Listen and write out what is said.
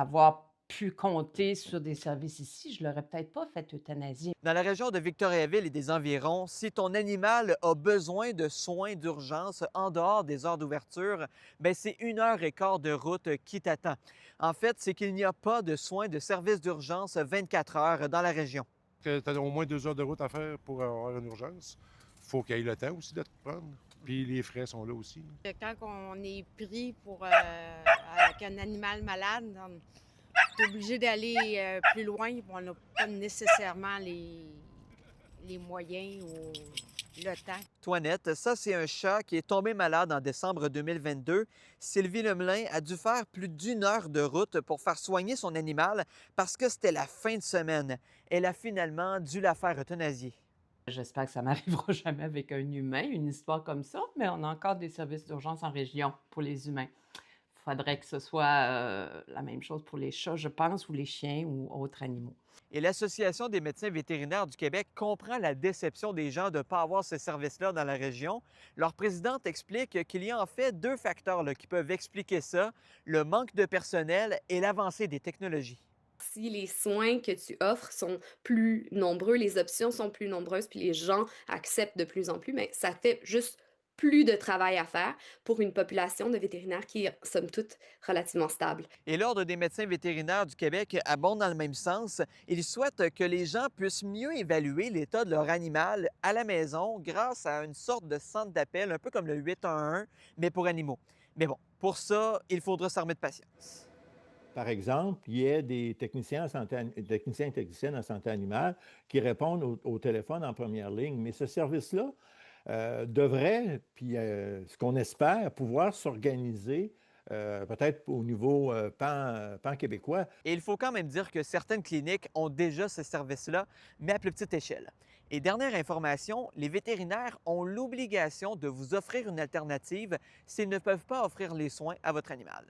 avoir pu compter sur des services ici, je l'aurais peut-être pas fait euthanasier. Dans la région de Victoriaville et des environs, si ton animal a besoin de soins d'urgence en dehors des heures d'ouverture, ben c'est 1 heure et quart de route qui t'attend. En fait, c'est qu'il n'y a pas de soins de service d'urgence 24 heures dans la région. Que tu as au moins 2 heures de route à faire pour avoir une urgence. Faut qu'il y ait le temps aussi de te prendre. Puis les frais sont là aussi. Quand on est pris avec un animal malade, on est obligé d'aller plus loin. On n'a pas nécessairement les moyens ou le temps. Toinette, ça c'est un chat qui est tombé malade en décembre 2022. Sylvie Lemelin a dû faire plus d'1 heure de route pour faire soigner son animal parce que c'était la fin de semaine. Elle a finalement dû la faire euthanasier. J'espère que ça m'arrivera jamais avec un humain, une histoire comme ça, mais on a encore des services d'urgence en région pour les humains. Il faudrait que ce soit la même chose pour les chats, je pense, ou les chiens ou autres animaux. Et l'Association des médecins vétérinaires du Québec comprend la déception des gens de ne pas avoir ce service-là dans la région. Leur présidente explique qu'il y a en fait 2 facteurs qui peuvent expliquer ça, le manque de personnel et l'avancée des technologies. Si les soins que tu offres sont plus nombreux, les options sont plus nombreuses, puis les gens acceptent de plus en plus, mais ça fait juste plus de travail à faire pour une population de vétérinaires qui est, somme toute, relativement stable. Et l'Ordre des médecins vétérinaires du Québec abonde dans le même sens. Ils souhaitent que les gens puissent mieux évaluer l'état de leur animal à la maison grâce à une sorte de centre d'appel, un peu comme le 811, mais pour animaux. Mais bon, pour ça, il faudra s'armer de patience. Par exemple, il y a des techniciens, techniciens et techniciennes en santé animale qui répondent au téléphone en première ligne. Mais ce service-là devrait, puis ce qu'on espère, pouvoir s'organiser peut-être au niveau pan-québécois. Et il faut quand même dire que certaines cliniques ont déjà ce service-là, mais à plus petite échelle. Et dernière information, les vétérinaires ont l'obligation de vous offrir une alternative s'ils ne peuvent pas offrir les soins à votre animal.